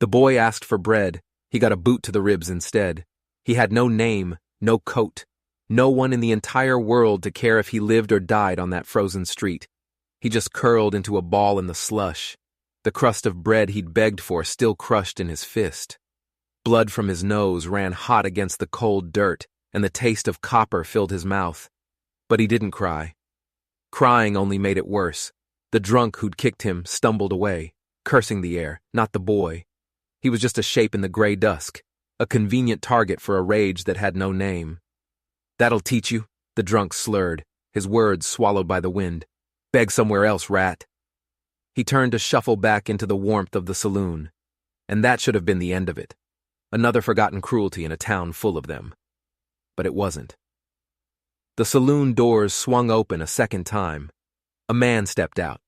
The boy asked for bread. He got a boot to the ribs instead. He had no name, no coat, no one in the entire world to care if he lived or died on that frozen street. He just curled into a ball in the slush, the crust of bread he'd begged for still crushed in his fist. Blood from his nose ran hot against the cold dirt, and the taste of copper filled his mouth. But he didn't cry. Crying only made it worse. The drunk who'd kicked him stumbled away, cursing the air, not the boy. He was just a shape in the gray dusk, a convenient target for a rage that had no name. "That'll teach you," the drunk slurred, his words swallowed by the wind. "Beg somewhere else, rat." He turned to shuffle back into the warmth of the saloon. And that should have been the end of it. Another forgotten cruelty in a town full of them. But it wasn't. The saloon doors swung open a second time. A man stepped out.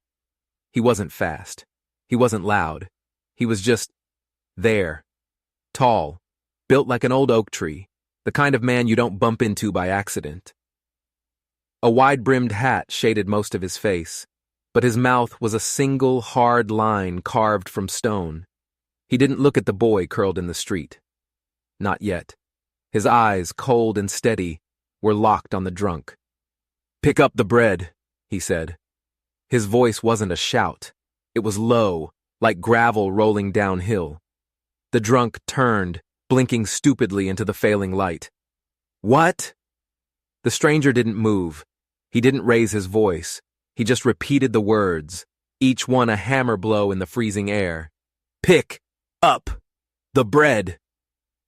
He wasn't fast. He wasn't loud. He was just there. Tall. Built like an old oak tree. The kind of man you don't bump into by accident. A wide-brimmed hat shaded most of his face, but his mouth was a single hard line carved from stone. He didn't look at the boy curled in the street. Not yet. His eyes, cold and steady, were locked on the drunk. "Pick up the bread," he said. His voice wasn't a shout. It was low, like gravel rolling downhill. The drunk turned, blinking stupidly into the failing light. "What?" The stranger didn't move. He didn't raise his voice. He just repeated the words, each one a hammer blow in the freezing air. "Pick up the bread."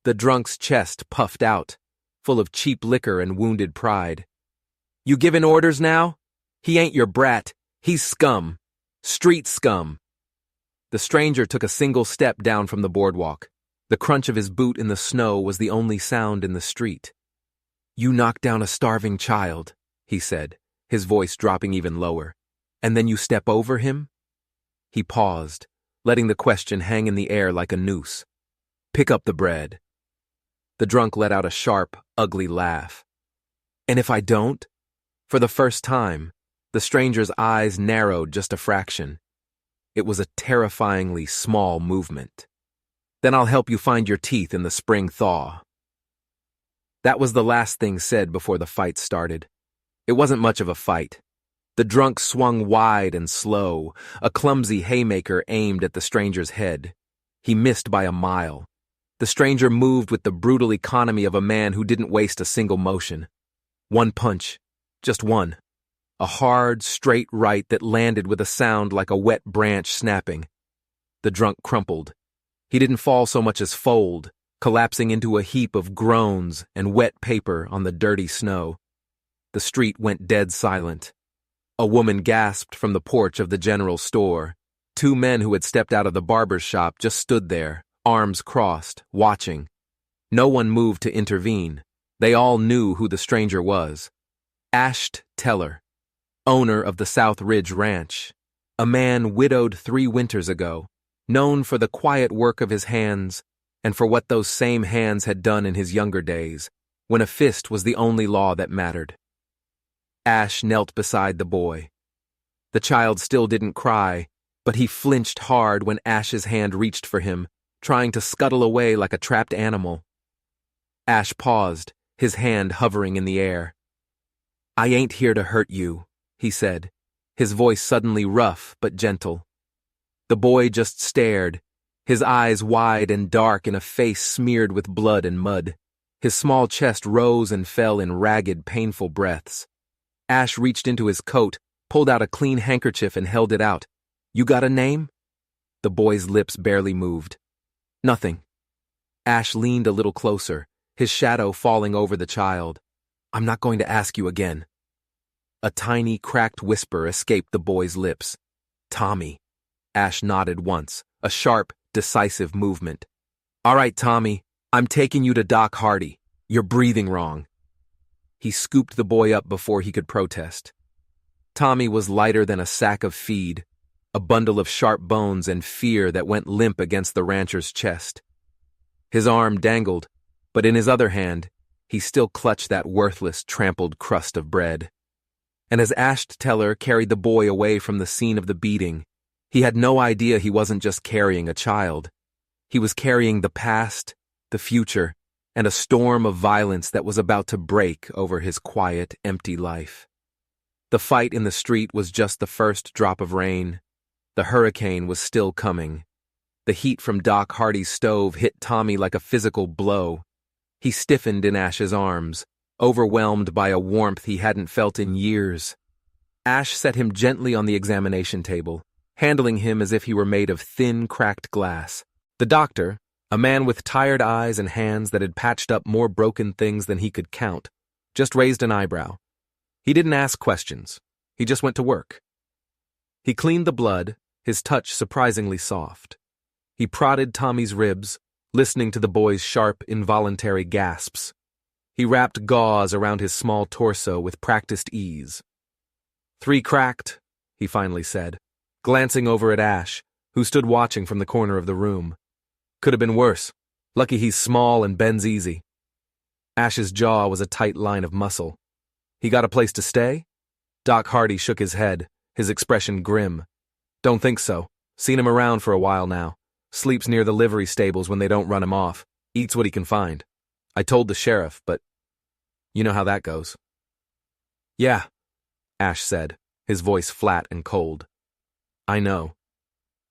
The drunk's chest puffed out, full of cheap liquor and wounded pride. "You givin' orders now? He ain't your brat. He's scum. Street scum." The stranger took a single step down from the boardwalk. The crunch of his boot in the snow was the only sound in the street. "You knocked down a starving child," he said, his voice dropping even lower. "And then you step over him?" He paused, letting the question hang in the air like a noose. "Pick up the bread." The drunk let out a sharp, ugly laugh. "And if I don't?" For the first time, the stranger's eyes narrowed just a fraction. It was a terrifyingly small movement. "Then I'll help you find your teeth in the spring thaw." That was the last thing said before the fight started. It wasn't much of a fight. The drunk swung wide and slow, a clumsy haymaker aimed at the stranger's head. He missed by a mile. The stranger moved with the brutal economy of a man who didn't waste a single motion. One punch. Just one. A hard, straight right that landed with a sound like a wet branch snapping. The drunk crumpled. He didn't fall so much as fold, collapsing into a heap of groans and wet paper on the dirty snow. The street went dead silent. A woman gasped from the porch of the general store. Two men who had stepped out of the barber's shop just stood there, arms crossed, watching. No one moved to intervene. They all knew who the stranger was. Asht Teller, owner of the South Ridge Ranch, a man widowed 3 winters ago, known for the quiet work of his hands and for what those same hands had done in his younger days, when a fist was the only law that mattered. Ash knelt beside the boy. The child still didn't cry, but he flinched hard when Ash's hand reached for him, trying to scuttle away like a trapped animal. Ash paused, his hand hovering in the air. "I ain't here to hurt you," he said, his voice suddenly rough but gentle. The boy just stared, his eyes wide and dark in a face smeared with blood and mud. His small chest rose and fell in ragged, painful breaths. Ash reached into his coat, pulled out a clean handkerchief and held it out. "You got a name?" The boy's lips barely moved. "Nothing." Ash leaned a little closer, his shadow falling over the child. "I'm not going to ask you again." A tiny, cracked whisper escaped the boy's lips. "Tommy." Ash nodded once, a sharp, decisive movement. "All right, Tommy, I'm taking you to Doc Hardy. You're breathing wrong." He scooped the boy up before he could protest. Tommy was lighter than a sack of feed, a bundle of sharp bones and fear that went limp against the rancher's chest. His arm dangled, but in his other hand, he still clutched that worthless, trampled crust of bread. And as Asht Teller carried the boy away from the scene of the beating, he had no idea he wasn't just carrying a child. He was carrying the past, the future, and a storm of violence that was about to break over his quiet, empty life. The fight in the street was just the first drop of rain. The hurricane was still coming. The heat from Doc Hardy's stove hit Tommy like a physical blow. He stiffened in Ash's arms, overwhelmed by a warmth he hadn't felt in years. Ash set him gently on the examination table, handling him as if he were made of thin, cracked glass. The doctor, a man with tired eyes and hands that had patched up more broken things than he could count, just raised an eyebrow. He didn't ask questions. He just went to work. He cleaned the blood, his touch surprisingly soft. He prodded Tommy's ribs, listening to the boy's sharp, involuntary gasps. He wrapped gauze around his small torso with practiced ease. 3 cracked, he finally said, glancing over at Ash, who stood watching from the corner of the room. Could have been worse. Lucky he's small and bends easy. Ash's jaw was a tight line of muscle. He got a place to stay? Doc Hardy shook his head, his expression grim. Don't think so. Seen him around for a while now. Sleeps near the livery stables when they don't run him off. Eats what he can find. I told the sheriff, but you know how that goes. Yeah, Ash said, his voice flat and cold. I know.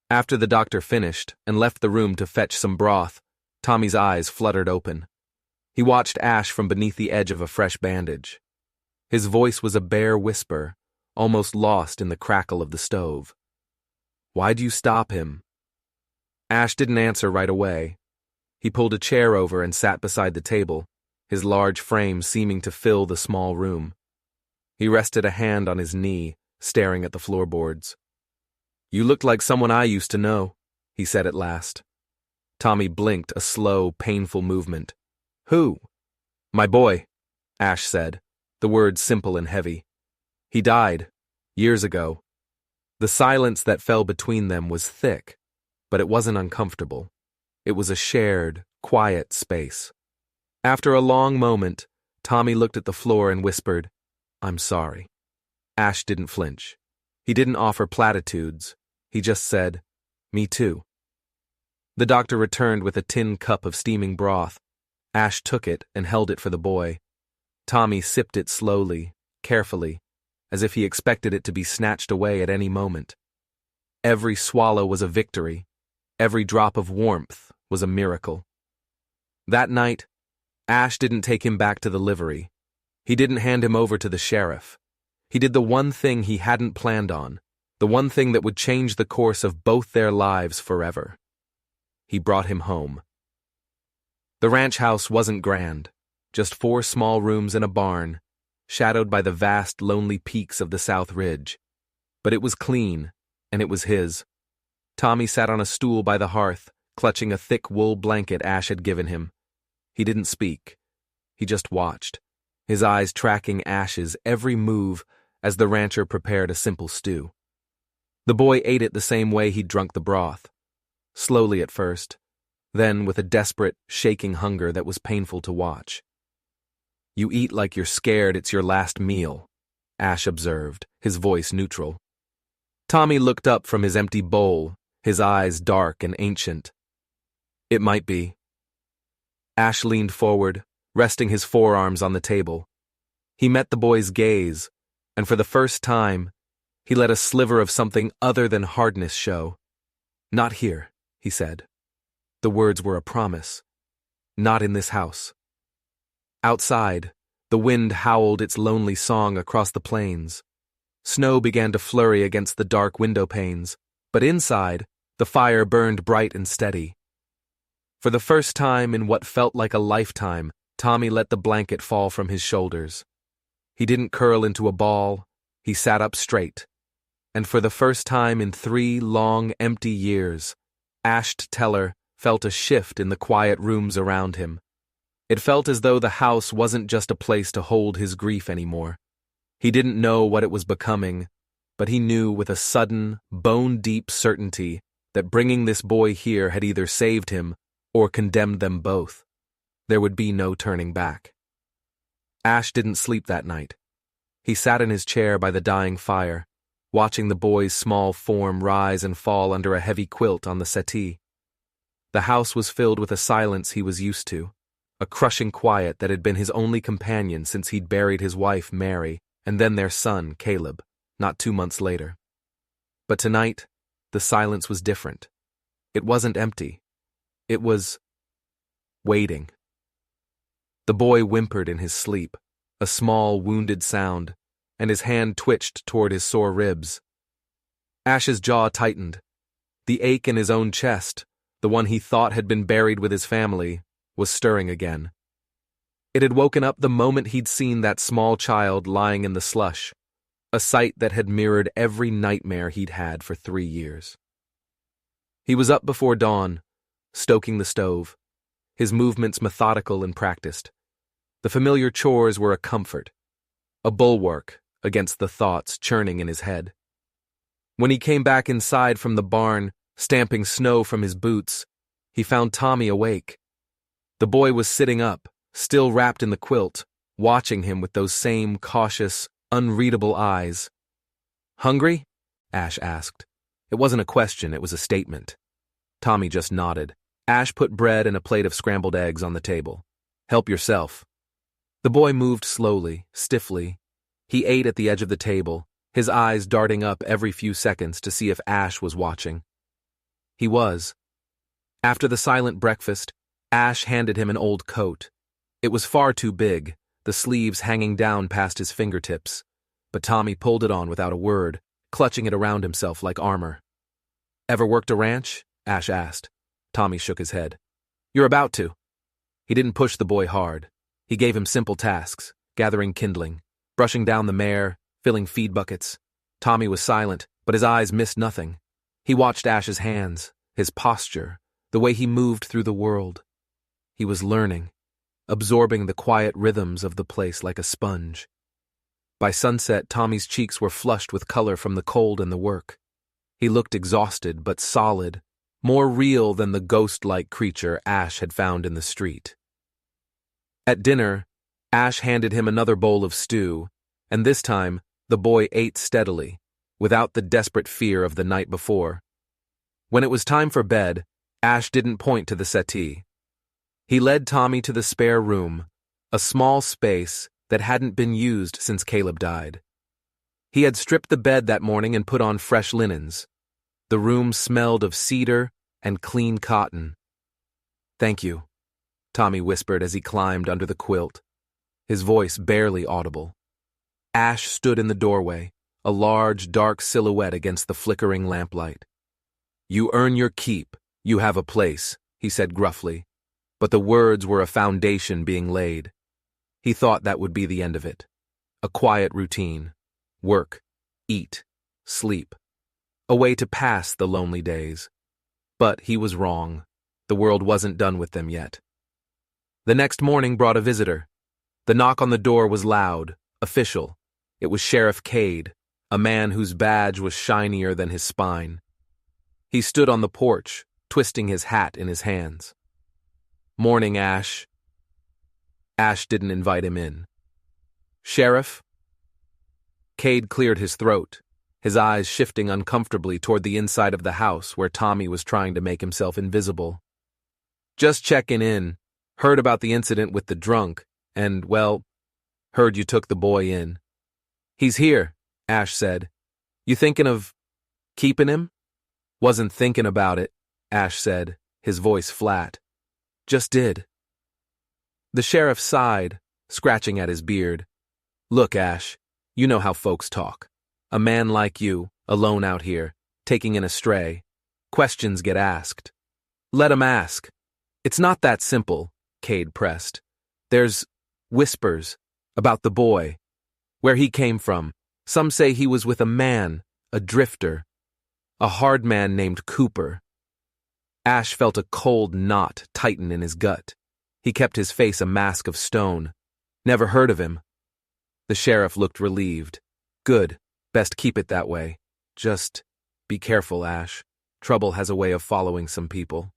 After the doctor finished and left the room to fetch some broth, Tommy's eyes fluttered open. He watched Ash from beneath the edge of a fresh bandage. His voice was a bare whisper, almost lost in the crackle of the stove. Why'd you stop him? Ash didn't answer right away. He pulled a chair over and sat beside the table, his large frame seeming to fill the small room. He rested a hand on his knee, staring at the floorboards. You looked like someone I used to know, he said at last. Tommy blinked a slow, painful movement. Who? My boy, Ash said, the words simple and heavy. He died, years ago. The silence that fell between them was thick, but it wasn't uncomfortable. It was a shared, quiet space. After a long moment, Tommy looked at the floor and whispered, I'm sorry. Ash didn't flinch. He didn't offer platitudes. He just said, Me too. The doctor returned with a tin cup of steaming broth. Ash took it and held it for the boy. Tommy sipped it slowly, carefully, as if he expected it to be snatched away at any moment. Every swallow was a victory. Every drop of warmth was a miracle. That night, Ash didn't take him back to the livery. He didn't hand him over to the sheriff. He did the one thing he hadn't planned on, the one thing that would change the course of both their lives forever. He brought him home. The ranch house wasn't grand, just 4 small rooms and a barn, shadowed by the vast, lonely peaks of the South Ridge. But it was clean, and it was his. Tommy sat on a stool by the hearth, clutching a thick wool blanket Ash had given him. He didn't speak. He just watched, his eyes tracking Ash's every move as the rancher prepared a simple stew. The boy ate it the same way he'd drunk the broth, slowly at first, then with a desperate, shaking hunger that was painful to watch. You eat like you're scared it's your last meal, Ash observed, his voice neutral. Tommy looked up from his empty bowl, his eyes dark and ancient. It might be. Ash leaned forward, resting his forearms on the table. He met the boy's gaze, and for the first time, he let a sliver of something other than hardness show. Not here, he said. The words were a promise. Not in this house. Outside, the wind howled its lonely song across the plains. Snow began to flurry against the dark window panes, but inside, the fire burned bright and steady. For the first time in what felt like a lifetime, Tommy let the blanket fall from his shoulders. He didn't curl into a ball, he sat up straight. And for the first time in 3 long, empty years, Ash Teller felt a shift in the quiet rooms around him. It felt as though the house wasn't just a place to hold his grief anymore. He didn't know what it was becoming, but he knew with a sudden, bone-deep certainty that bringing this boy here had either saved him or condemned them both. There would be no turning back. Ash didn't sleep that night. He sat in his chair by the dying fire, watching the boy's small form rise and fall under a heavy quilt on the settee. The house was filled with a silence he was used to, a crushing quiet that had been his only companion since he'd buried his wife, Mary, and then their son, Caleb, not 2 months later. But tonight, the silence was different. It wasn't empty. It was waiting. The boy whimpered in his sleep, a small, wounded sound, and his hand twitched toward his sore ribs. Ash's jaw tightened. The ache in his own chest, the one he thought had been buried with his family, was stirring again. It had woken up the moment he'd seen that small child lying in the slush, a sight that had mirrored every nightmare he'd had for 3 years. He was up before dawn, stoking the stove, his movements methodical and practiced. The familiar chores were a comfort, a bulwark against the thoughts churning in his head. When he came back inside from the barn, stamping snow from his boots, he found Tommy awake. The boy was sitting up, still wrapped in the quilt, watching him with those same cautious, unreadable eyes. "Hungry?" Ash asked. It wasn't a question, it was a statement. Tommy just nodded. Ash put bread and a plate of scrambled eggs on the table. "Help yourself." The boy moved slowly, stiffly. He ate at the edge of the table, his eyes darting up every few seconds to see if Ash was watching. He was. After the silent breakfast, Ash handed him an old coat. It was far too big, the sleeves hanging down past his fingertips, but Tommy pulled it on without a word, clutching it around himself like armor. "Ever worked a ranch?" Ash asked. Tommy shook his head. "You're about to." He didn't push the boy hard. He gave him simple tasks, gathering kindling, brushing down the mare, filling feed buckets. Tommy was silent, but his eyes missed nothing. He watched Ash's hands, his posture, the way he moved through the world. He was learning, absorbing the quiet rhythms of the place like a sponge. By sunset, Tommy's cheeks were flushed with color from the cold and the work. He looked exhausted but solid, more real than the ghost-like creature Ash had found in the street. At dinner, Ash handed him another bowl of stew, and this time, the boy ate steadily, without the desperate fear of the night before. When it was time for bed, Ash didn't point to the settee. He led Tommy to the spare room, a small space that hadn't been used since Caleb died. He had stripped the bed that morning and put on fresh linens. The room smelled of cedar and clean cotton. "Thank you," Tommy whispered as he climbed under the quilt, his voice barely audible. Ash stood in the doorway, a large, dark silhouette against the flickering lamplight. "You earn your keep, you have a place," he said gruffly, but the words were a foundation being laid. He thought that would be the end of it. A quiet routine. Work, eat, sleep. A way to pass the lonely days. But he was wrong. The world wasn't done with them yet. The next morning brought a visitor. The knock on the door was loud, official. It was Sheriff Cade, a man whose badge was shinier than his spine. He stood on the porch, twisting his hat in his hands. "Morning, Ash." Ash didn't invite him in. "Sheriff?" Cade cleared his throat, his eyes shifting uncomfortably toward the inside of the house where Tommy was trying to make himself invisible. "Just checking in. Heard about the incident with the drunk, and, well, heard you took the boy in." "He's here," Ash said. "You thinking of keeping him?" "Wasn't thinking about it," Ash said, his voice flat. "Just did." The sheriff sighed, scratching at his beard. "Look, Ash, you know how folks talk. A man like you, alone out here, taking in a stray. Questions get asked. Let 'em ask. It's not that simple," Cade pressed. "There's whispers about the boy, where he came from. Some say he was with a man, a drifter, a hard man named Cooper." Ash felt a cold knot tighten in his gut. He kept his face a mask of stone. "Never heard of him." The sheriff looked relieved. "Good. Best keep it that way. Just be careful, Ash. Trouble has a way of following some people."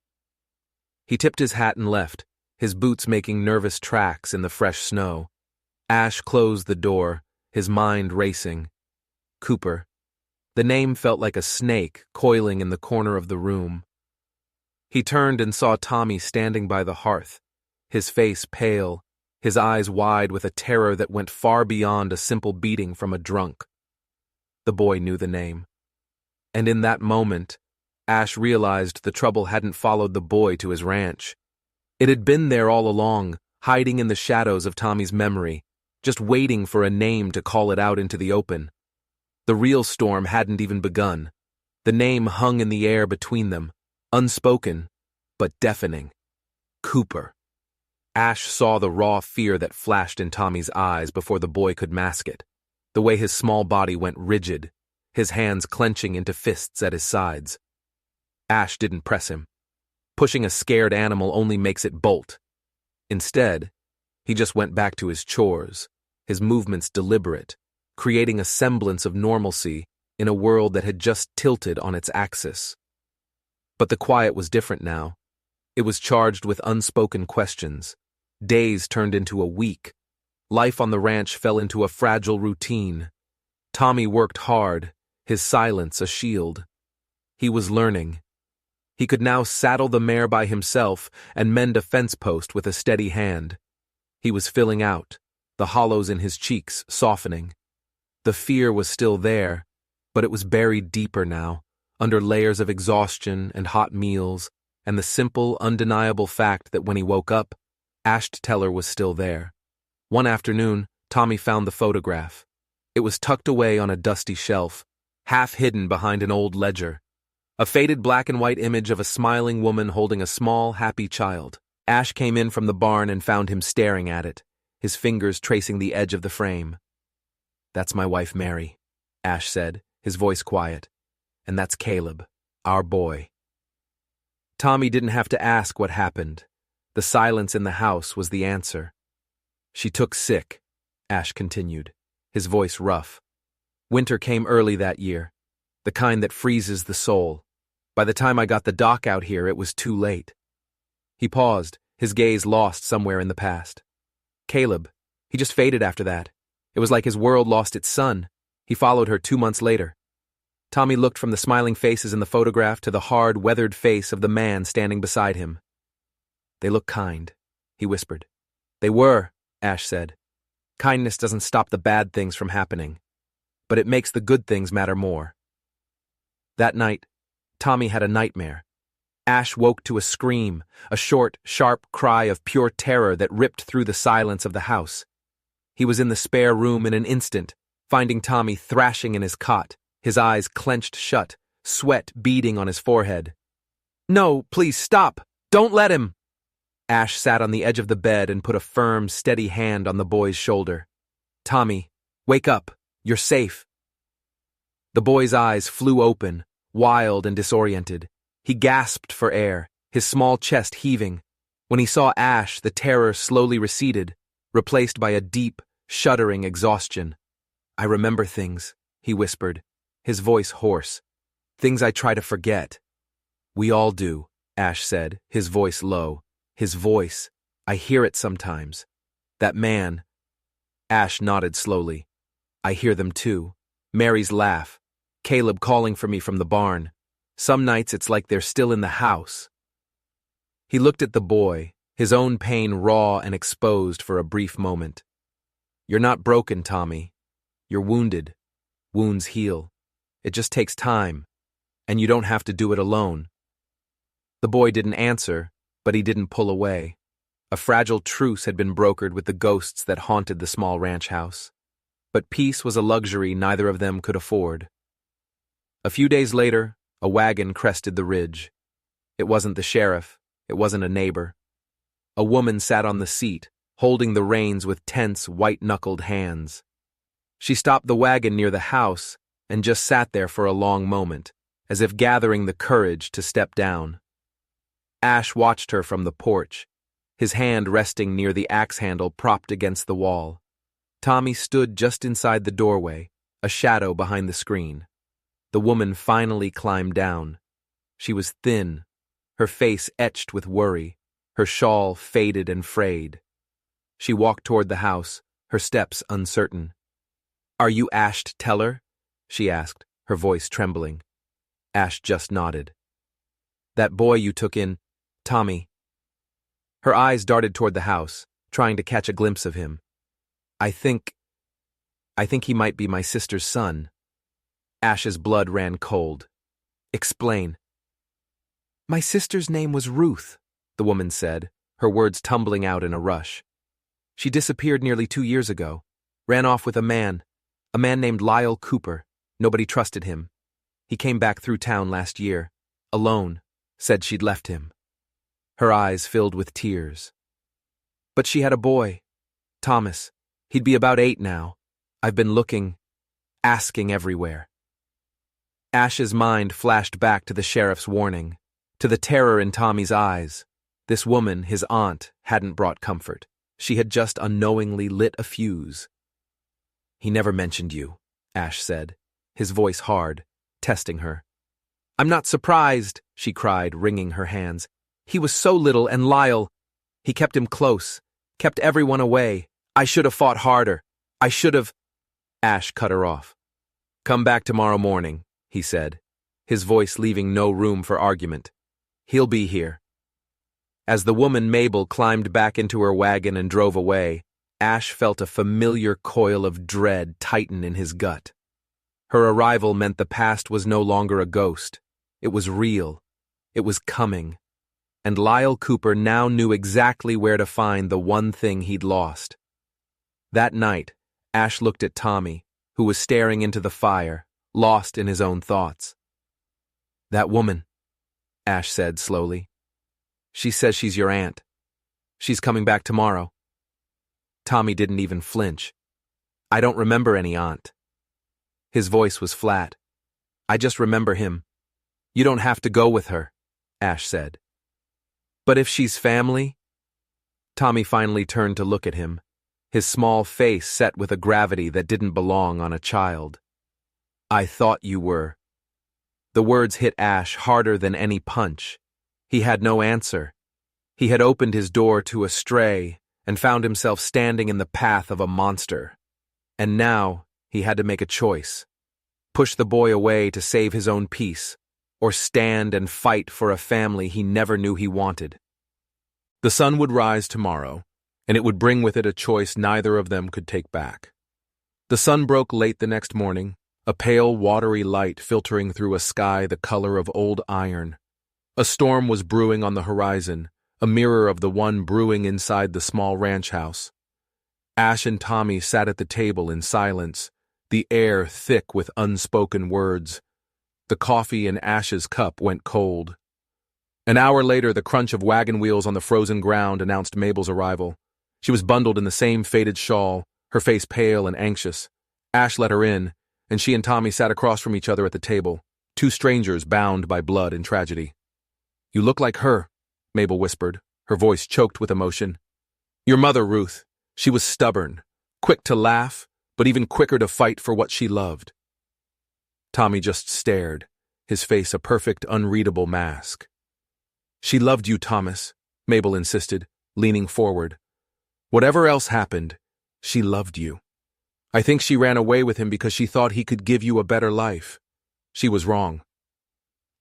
He tipped his hat and left, his boots making nervous tracks in the fresh snow. Ash closed the door, his mind racing. Cooper. The name felt like a snake coiling in the corner of the room. He turned and saw Tommy standing by the hearth, his face pale, his eyes wide with a terror that went far beyond a simple beating from a drunk. The boy knew the name. And in that moment, Ash realized the trouble hadn't followed the boy to his ranch. It had been there all along, hiding in the shadows of Tommy's memory, just waiting for a name to call it out into the open. The real storm hadn't even begun. The name hung in the air between them, unspoken, but deafening. Cooper. Ash saw the raw fear that flashed in Tommy's eyes before the boy could mask it, the way his small body went rigid, his hands clenching into fists at his sides. Ash didn't press him. Pushing a scared animal only makes it bolt. Instead, he just went back to his chores, his movements deliberate, creating a semblance of normalcy in a world that had just tilted on its axis. But the quiet was different now. It was charged with unspoken questions. Days turned into a week. Life on the ranch fell into a fragile routine. Tommy worked hard, his silence a shield. He was learning. He could now saddle the mare by himself and mend a fence post with a steady hand. He was filling out, the hollows in his cheeks softening. The fear was still there, but it was buried deeper now, under layers of exhaustion and hot meals, and the simple, undeniable fact that when he woke up, Ash Teller was still there. One afternoon, Tommy found the photograph. It was tucked away on a dusty shelf, half hidden behind an old ledger. A faded black and white image of a smiling woman holding a small, happy child. Ash came in from the barn and found him staring at it, his fingers tracing the edge of the frame. "That's my wife, Mary," Ash said, his voice quiet. "And that's Caleb, our boy." Tommy didn't have to ask what happened. The silence in the house was the answer. "She took sick," Ash continued, his voice rough. "Winter came early that year, the kind that freezes the soul. By the time I got the doc out here, it was too late." He paused, his gaze lost somewhere in the past. "Caleb, he just faded after that. It was like his world lost its sun. He followed her 2 months later." Tommy looked from the smiling faces in the photograph to the hard, weathered face of the man standing beside him. "They look kind," he whispered. "They were," Ash said. "Kindness doesn't stop the bad things from happening, but it makes the good things matter more." That night, Tommy had a nightmare. Ash woke to a scream, a short, sharp cry of pure terror that ripped through the silence of the house. He was in the spare room in an instant, finding Tommy thrashing in his cot, his eyes clenched shut, sweat beading on his forehead. "No, please stop! Don't let him!" Ash sat on the edge of the bed and put a firm, steady hand on the boy's shoulder. "Tommy, wake up. You're safe." The boy's eyes flew open, wild and disoriented. He gasped for air, his small chest heaving. When he saw Ash, the terror slowly receded, replaced by a deep, shuddering exhaustion. "I remember things," he whispered, his voice hoarse. "Things I try to forget." "We all do," Ash said, his voice low. His voice, I hear it sometimes. That man. Ash nodded slowly. "I hear them too. Mary's laugh. Caleb calling for me from the barn. Some nights it's like they're still in the house." He looked at the boy, his own pain raw and exposed for a brief moment. "You're not broken, Tommy. You're wounded. Wounds heal. It just takes time, and you don't have to do it alone." The boy didn't answer, but he didn't pull away. A fragile truce had been brokered with the ghosts that haunted the small ranch house. But peace was a luxury neither of them could afford. A few days later, a wagon crested the ridge. It wasn't the sheriff. It wasn't a neighbor. A woman sat on the seat, holding the reins with tense, white-knuckled hands. She stopped the wagon near the house and just sat there for a long moment, as if gathering the courage to step down. Ash watched her from the porch, his hand resting near the axe handle propped against the wall. Tommy stood just inside the doorway, a shadow behind the screen. The woman finally climbed down. She was thin, her face etched with worry, her shawl faded and frayed. She walked toward the house, her steps uncertain. "Are you Ash Teller?" she asked, her voice trembling. Ash just nodded. "That boy you took in, Tommy. Her eyes darted toward the house, trying to catch a glimpse of him. I think he might be my sister's son. Ash's blood ran cold. Explain. My sister's name was Ruth, the woman said, her words tumbling out in a rush. She disappeared nearly 2 years ago, ran off with a man named Lyle Cooper. Nobody trusted him. He came back through town last year, alone, said she'd left him. Her eyes filled with tears. But she had a boy, Thomas. He'd be about 8 now. I've been looking, asking everywhere. Ash's mind flashed back to the sheriff's warning, to the terror in Tommy's eyes. This woman, his aunt, hadn't brought comfort. She had just unknowingly lit a fuse. He never mentioned you, Ash said, his voice hard, testing her. I'm not surprised, she cried, wringing her hands. He was so little, and Lyle, he kept him close, kept everyone away. I should have fought harder. I should have. Ash cut her off. Come back tomorrow morning, he said, his voice leaving no room for argument. He'll be here. As the woman Mabel climbed back into her wagon and drove away, Ash felt a familiar coil of dread tighten in his gut. Her arrival meant the past was no longer a ghost. It was real. It was coming. And Lyle Cooper now knew exactly where to find the one thing he'd lost. That night, Ash looked at Tommy, who was staring into the fire, lost in his own thoughts. That woman, Ash said slowly. She says she's your aunt. She's coming back tomorrow. Tommy didn't even flinch. I don't remember any aunt. His voice was flat. I just remember him. You don't have to go with her, Ash said. But if she's family? Tommy finally turned to look at him, his small face set with a gravity that didn't belong on a child. I thought you were. The words hit Ash harder than any punch. He had no answer. He had opened his door to a stray and found himself standing in the path of a monster. And now he had to make a choice. Push the boy away to save his own peace, or stand and fight for a family he never knew he wanted. The sun would rise tomorrow, and it would bring with it a choice neither of them could take back. The sun broke late the next morning, a pale, watery light filtering through a sky the color of old iron. A storm was brewing on the horizon, a mirror of the one brewing inside the small ranch house. Ash and Tommy sat at the table in silence, the air thick with unspoken words. The coffee in Ash's cup went cold. An hour later, the crunch of wagon wheels on the frozen ground announced Mabel's arrival. She was bundled in the same faded shawl, her face pale and anxious. Ash let her in, and she and Tommy sat across from each other at the table, 2 strangers bound by blood and tragedy. You look like her, Mabel whispered, her voice choked with emotion. Your mother, Ruth. She was stubborn, quick to laugh, but even quicker to fight for what she loved. Tommy just stared, his face a perfect, unreadable mask. She loved you, Thomas, Mabel insisted, leaning forward. Whatever else happened, she loved you. I think she ran away with him because she thought he could give you a better life. She was wrong.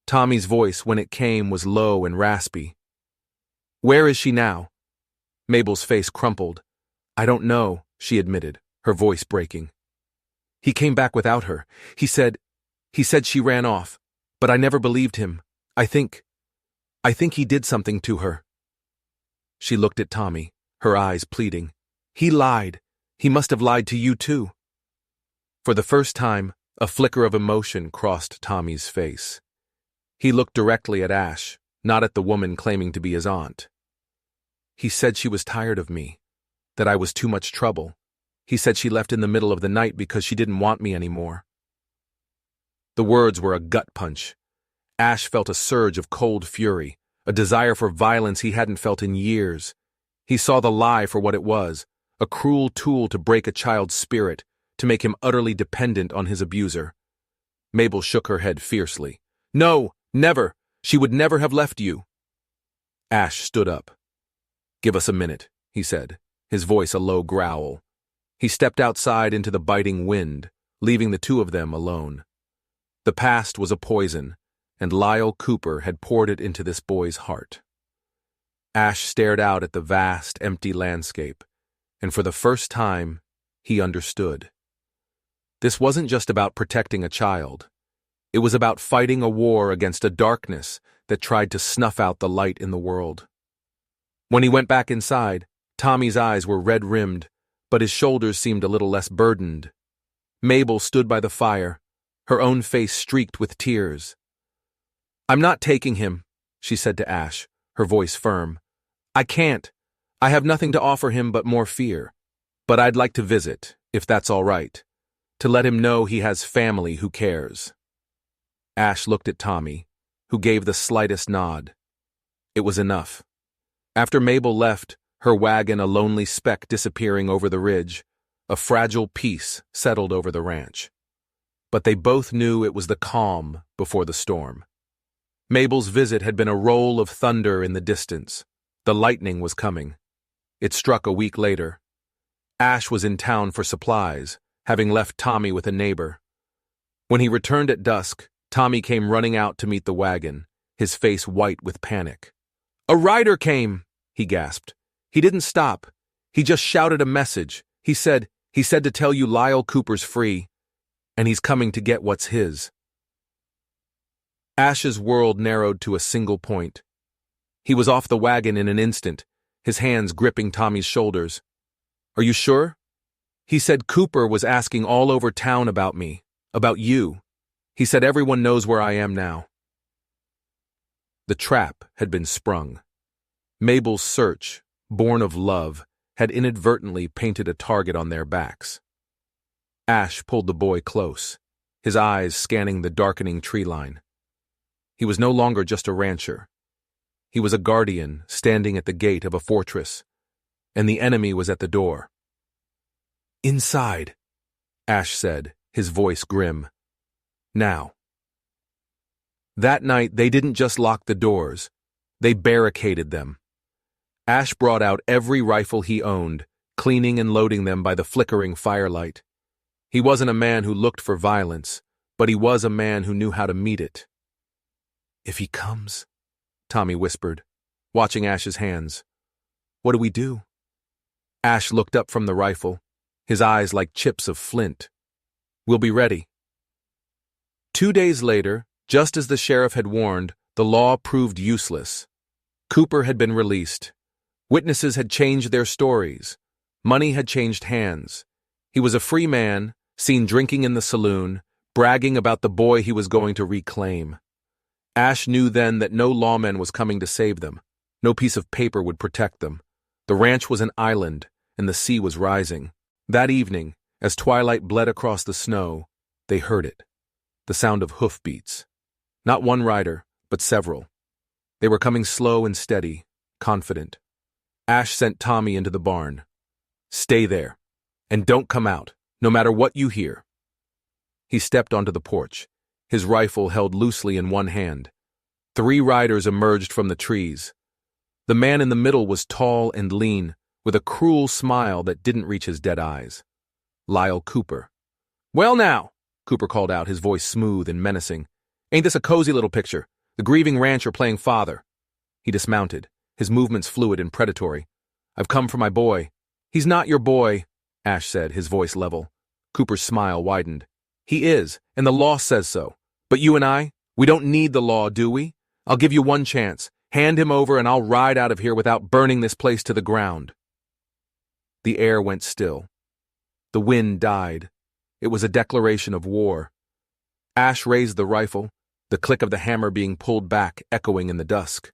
Tommy's voice, when it came, was low and raspy. Where is she now? Mabel's face crumpled. I don't know, she admitted, her voice breaking. He came back without her. He said she ran off, but I never believed him. I think he did something to her. She looked at Tommy, her eyes pleading. He lied. He must have lied to you too. For the first time, a flicker of emotion crossed Tommy's face. He looked directly at Ash, not at the woman claiming to be his aunt. He said she was tired of me, that I was too much trouble. He said she left in the middle of the night because she didn't want me anymore. The words were a gut punch. Ash felt a surge of cold fury, a desire for violence he hadn't felt in years. He saw the lie for what it was, a cruel tool to break a child's spirit, to make him utterly dependent on his abuser. Mabel shook her head fiercely. No, never. She would never have left you. Ash stood up. Give us a minute, he said, his voice a low growl. He stepped outside into the biting wind, leaving the 2 of them alone. The past was a poison, and Lyle Cooper had poured it into this boy's heart. Ash stared out at the vast, empty landscape, and for the first time, he understood. This wasn't just about protecting a child. It was about fighting a war against a darkness that tried to snuff out the light in the world. When he went back inside, Tommy's eyes were red-rimmed, but his shoulders seemed a little less burdened. Mabel stood by the fire, her own face streaked with tears. "I'm not taking him," she said to Ash, her voice firm. "I can't. I have nothing to offer him but more fear. But I'd like to visit, if that's all right, to let him know he has family who cares." Ash looked at Tommy, who gave the slightest nod. It was enough. After Mabel left, her wagon a lonely speck disappearing over the ridge, a fragile peace settled over the ranch. But they both knew it was the calm before the storm. Mabel's visit had been a roll of thunder in the distance. The lightning was coming. It struck a week later. Ash was in town for supplies, having left Tommy with a neighbor. When he returned at dusk, Tommy came running out to meet the wagon, his face white with panic. "A rider came!" he gasped. "He didn't stop. He just shouted a message. He said to tell you Lyle Cooper's free, and he's coming to get what's his." Ash's world narrowed to a single point. He was off the wagon in an instant, his hands gripping Tommy's shoulders. "Are you sure? He said Cooper was asking all over town about me, about you. He said everyone knows where I am now." The trap had been sprung. Mabel's search, born of love, had inadvertently painted a target on their backs. Ash pulled the boy close, his eyes scanning the darkening tree line. He was no longer just a rancher. He was a guardian standing at the gate of a fortress, and the enemy was at the door. "Inside," Ash said, his voice grim. "Now." That night, they didn't just lock the doors, they barricaded them. Ash brought out every rifle he owned, cleaning and loading them by the flickering firelight. He wasn't a man who looked for violence, but he was a man who knew how to meet it. "If he comes," Tommy whispered, watching Ash's hands. "What do we do?" Ash looked up from the rifle, his eyes like chips of flint. "We'll be ready." 2 days later, just as the sheriff had warned, the law proved useless. Cooper had been released. Witnesses had changed their stories. Money had changed hands. He was a free man, seen drinking in the saloon, bragging about the boy he was going to reclaim. Ash knew then that no lawman was coming to save them. No piece of paper would protect them. The ranch was an island, and the sea was rising. That evening, as twilight bled across the snow, they heard it. The sound of hoofbeats. Not one rider, but several. They were coming slow and steady, confident. Ash sent Tommy into the barn. "Stay there, and don't come out, no matter what you hear." He stepped onto the porch, his rifle held loosely in one hand. 3 riders emerged from the trees. The man in the middle was tall and lean, with a cruel smile that didn't reach his dead eyes. Lyle Cooper. "Well now," Cooper called out, his voice smooth and menacing. "Ain't this a cozy little picture? The grieving rancher playing father." He dismounted, his movements fluid and predatory. "I've come for my boy." "He's not your boy," Ash said, his voice level. Cooper's smile widened. "He is, and the law says so. But you and I, we don't need the law, do we? I'll give you one chance. Hand him over and I'll ride out of here without burning this place to the ground." The air went still. The wind died. It was a declaration of war. Ash raised the rifle, the click of the hammer being pulled back echoing in the dusk.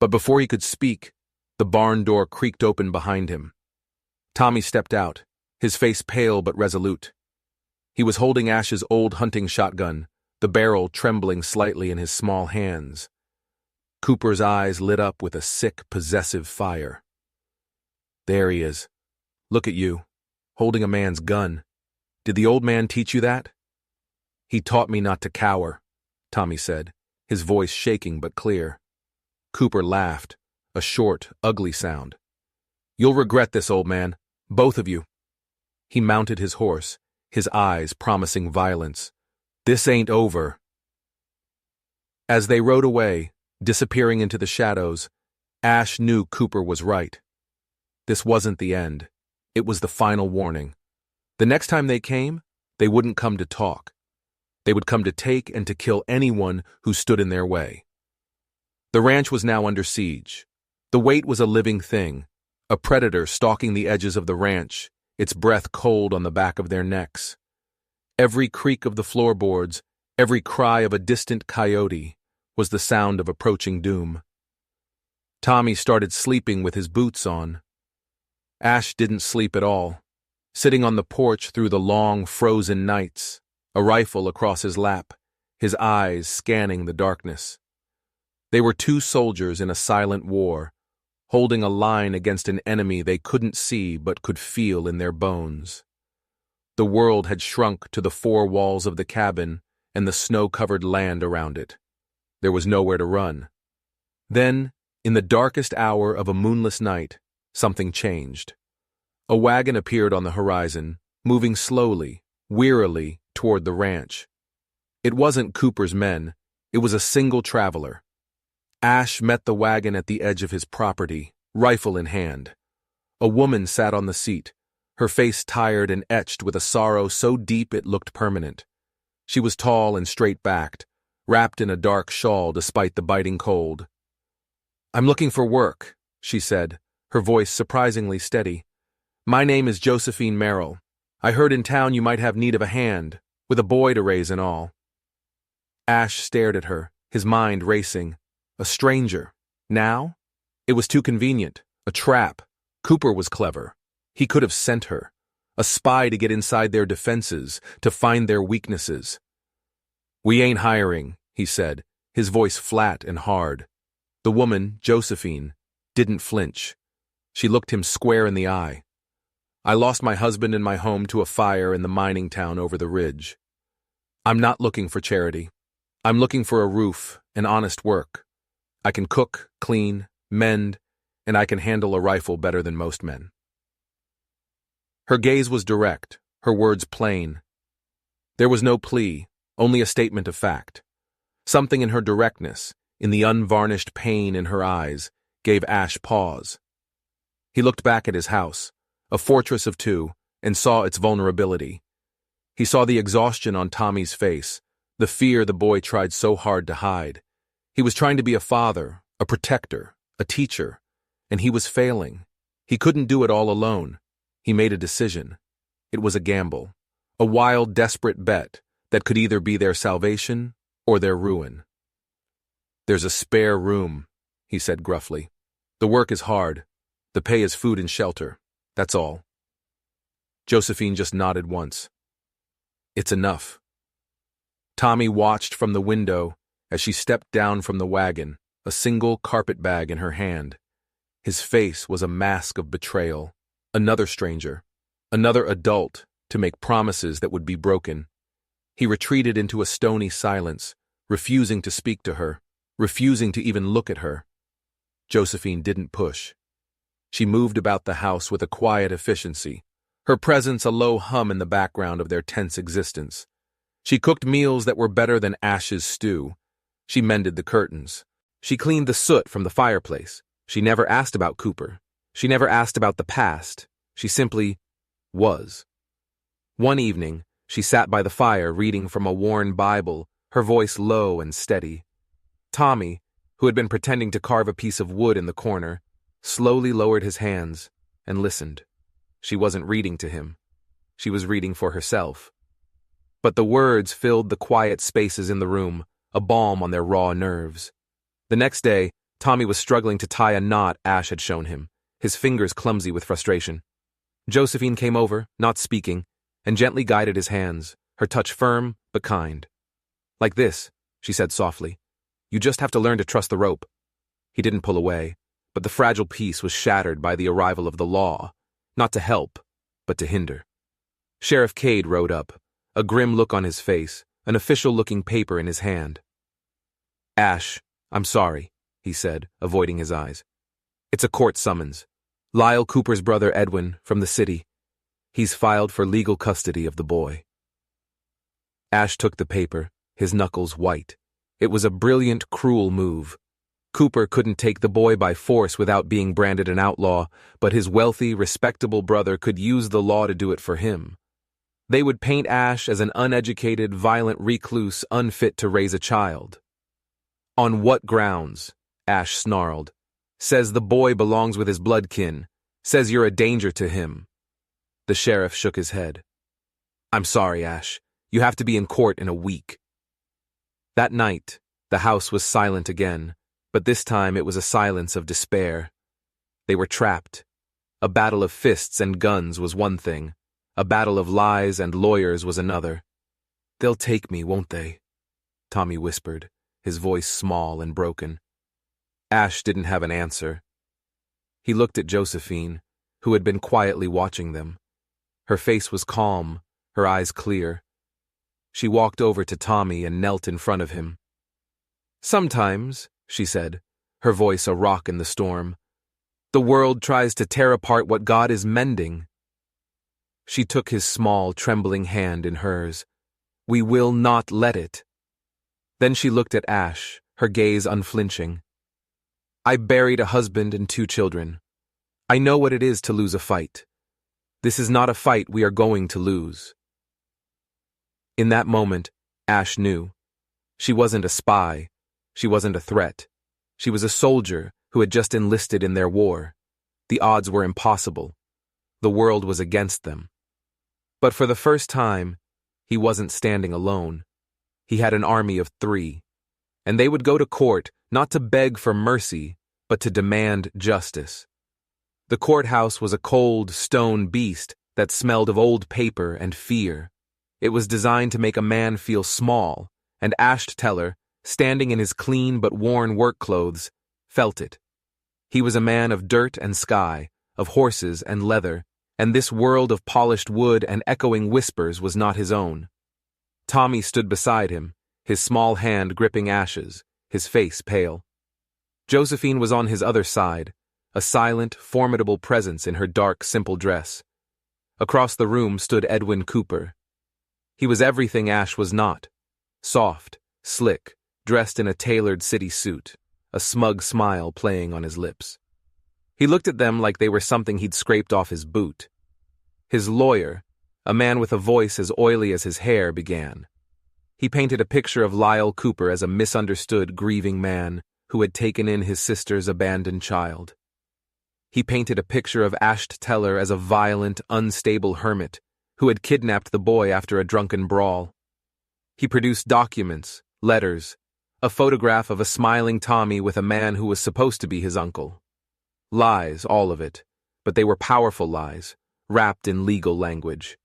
But before he could speak, the barn door creaked open behind him. Tommy stepped out, his face pale but resolute. He was holding Ash's old hunting shotgun, the barrel trembling slightly in his small hands. Cooper's eyes lit up with a sick, possessive fire. "There he is. Look at you, holding a man's gun. Did the old man teach you that?" "He taught me not to cower," Tommy said, his voice shaking but clear. Cooper laughed, a short, ugly sound. "You'll regret this, old man, both of you." He mounted his horse, his eyes promising violence. "This ain't over." As they rode away, disappearing into the shadows, Ash knew Cooper was right. This wasn't the end. It was the final warning. The next time they came, they wouldn't come to talk. They would come to take and to kill anyone who stood in their way. The ranch was now under siege. The weight was a living thing, a predator stalking the edges of the ranch, its breath cold on the back of their necks. Every creak of the floorboards, every cry of a distant coyote, was the sound of approaching doom. Tommy started sleeping with his boots on. Ash didn't sleep at all, sitting on the porch through the long, frozen nights, a rifle across his lap, his eyes scanning the darkness. They were two soldiers in a silent war, holding a line against an enemy they couldn't see but could feel in their bones. The world had shrunk to the four walls of the cabin and the snow-covered land around it. There was nowhere to run. Then, in the darkest hour of a moonless night, something changed. A wagon appeared on the horizon, moving slowly, wearily toward the ranch. It wasn't Cooper's men. It was a single traveler. Ash met the wagon at the edge of his property, rifle in hand. A woman sat on the seat, her face tired and etched with a sorrow so deep it looked permanent. She was tall and straight-backed, wrapped in a dark shawl despite the biting cold. "I'm looking for work," she said, her voice surprisingly steady. "My name is Josephine Merrill. I heard in town you might have need of a hand, with a boy to raise and all." Ash stared at her, his mind racing. A stranger. Now? It was too convenient. A trap. Cooper was clever. He could have sent her. A spy to get inside their defenses, to find their weaknesses. "We ain't hiring," he said, his voice flat and hard. The woman, Josephine, didn't flinch. She looked him square in the eye. "I lost my husband and my home to a fire in the mining town over the ridge. I'm not looking for charity. I'm looking for a roof and honest work. I can cook, clean, mend, and I can handle a rifle better than most men." Her gaze was direct, her words plain. There was no plea, only a statement of fact. Something in her directness, in the unvarnished pain in her eyes, gave Ash pause. He looked back at his house, a fortress of two, and saw its vulnerability. He saw the exhaustion on Tommy's face, the fear the boy tried so hard to hide. He was trying to be a father, a protector, a teacher, and he was failing. He couldn't do it all alone. He made a decision. It was a gamble, a wild, desperate bet that could either be their salvation or their ruin. "There's a spare room," he said gruffly. "The work is hard. The pay is food and shelter. That's all." Josephine just nodded once. "It's enough." Tommy watched from the window as she stepped down from the wagon, a single carpet bag in her hand. His face was a mask of betrayal. Another stranger, another adult to make promises that would be broken. He retreated into a stony silence, refusing to speak to her, refusing to even look at her. Josephine didn't push. She moved about the house with a quiet efficiency, her presence a low hum in the background of their tense existence. She cooked meals that were better than Ash's stew. She mended the curtains. She cleaned the soot from the fireplace. She never asked about Cooper. She never asked about the past. She simply was. One evening, she sat by the fire reading from a worn Bible, her voice low and steady. Tommy, who had been pretending to carve a piece of wood in the corner, slowly lowered his hands and listened. She wasn't reading to him. She was reading for herself. But the words filled the quiet spaces in the room, a balm on their raw nerves. The next day, Tommy was struggling to tie a knot Ash had shown him, his fingers clumsy with frustration. Josephine came over, not speaking, and gently guided his hands, her touch firm but kind. "Like this," she said softly. "You just have to learn to trust the rope." He didn't pull away, but the fragile peace was shattered by the arrival of the law, not to help, but to hinder. Sheriff Cade rode up, a grim look on his face, an official-looking paper in his hand. "Ash, I'm sorry," he said, avoiding his eyes. "It's a court summons. Lyle Cooper's brother Edwin, from the city. He's filed for legal custody of the boy." Ash took the paper, his knuckles white. It was a brilliant, cruel move. Cooper couldn't take the boy by force without being branded an outlaw, but his wealthy, respectable brother could use the law to do it for him. They would paint Ash as an uneducated, violent recluse unfit to raise a child. "On what grounds?" Ash snarled. "Says the boy belongs with his bloodkin. Says you're a danger to him." The sheriff shook his head. "I'm sorry, Ash. You have to be in court in a week." That night, the house was silent again, but this time it was a silence of despair. They were trapped. A battle of fists and guns was one thing. A battle of lies and lawyers was another. "They'll take me, won't they?" Tommy whispered, his voice small and broken. Ash didn't have an answer. He looked at Josephine, who had been quietly watching them. Her face was calm, her eyes clear. She walked over to Tommy and knelt in front of him. "Sometimes," she said, her voice a rock in the storm, "the world tries to tear apart what God is mending." She took his small, trembling hand in hers. "We will not let it." Then she looked at Ash, her gaze unflinching. "I buried a husband and 2 children. I know what it is to lose a fight. This is not a fight we are going to lose." In that moment, Ash knew. She wasn't a spy. She wasn't a threat. She was a soldier who had just enlisted in their war. The odds were impossible. The world was against them. But for the first time, he wasn't standing alone. He had an army of 3, and they would go to court not to beg for mercy, but to demand justice. The courthouse was a cold, stone beast that smelled of old paper and fear. It was designed to make a man feel small, and Ash Teller, standing in his clean but worn work clothes, felt it. He was a man of dirt and sky, of horses and leather, and this world of polished wood and echoing whispers was not his own. Tommy stood beside him, his small hand gripping Ash's, his face pale. Josephine was on his other side, a silent, formidable presence in her dark, simple dress. Across the room stood Edwin Cooper. He was everything Ash was not. Soft, slick, dressed in a tailored city suit, a smug smile playing on his lips. He looked at them like they were something he'd scraped off his boot. His lawyer, a man with a voice as oily as his hair, began. He painted a picture of Lyle Cooper as a misunderstood, grieving man who had taken in his sister's abandoned child. He painted a picture of Ash Teller as a violent, unstable hermit who had kidnapped the boy after a drunken brawl. He produced documents, letters, a photograph of a smiling Tommy with a man who was supposed to be his uncle. Lies, all of it, but they were powerful lies, wrapped in legal language.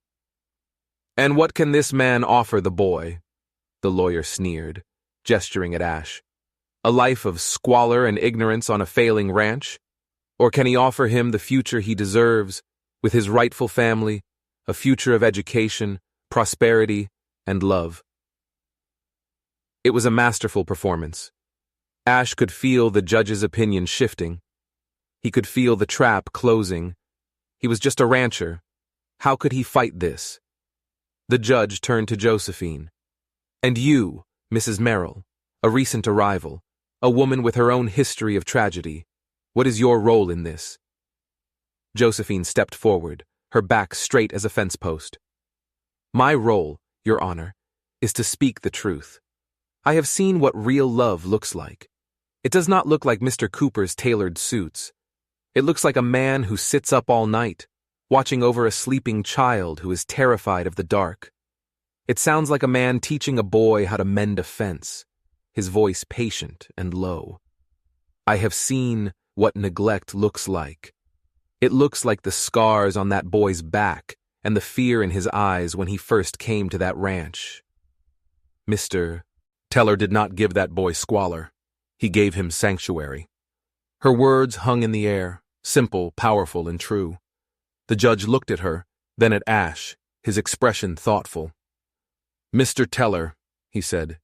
"And what can this man offer the boy?" the lawyer sneered, gesturing at Ash. "A life of squalor and ignorance on a failing ranch? Or can he offer him the future he deserves, with his rightful family, a future of education, prosperity, and love?" It was a masterful performance. Ash could feel the judge's opinion shifting. He could feel the trap closing. He was just a rancher. How could he fight this? The judge turned to Josephine. "And you, Mrs. Merrill, a recent arrival, a woman with her own history of tragedy, what is your role in this?" Josephine stepped forward, her back straight as a fence post. "My role, Your Honor, is to speak the truth. I have seen what real love looks like. It does not look like Mr. Cooper's tailored suits. It looks like a man who sits up all night, watching over a sleeping child who is terrified of the dark. It sounds like a man teaching a boy how to mend a fence, his voice patient and low. I have seen what neglect looks like. It looks like the scars on that boy's back and the fear in his eyes when he first came to that ranch. Mr. Teller did not give that boy squalor. He gave him sanctuary." Her words hung in the air, simple, powerful, and true. The judge looked at her, then at Ash, his expression thoughtful. "Mr. Teller," he said,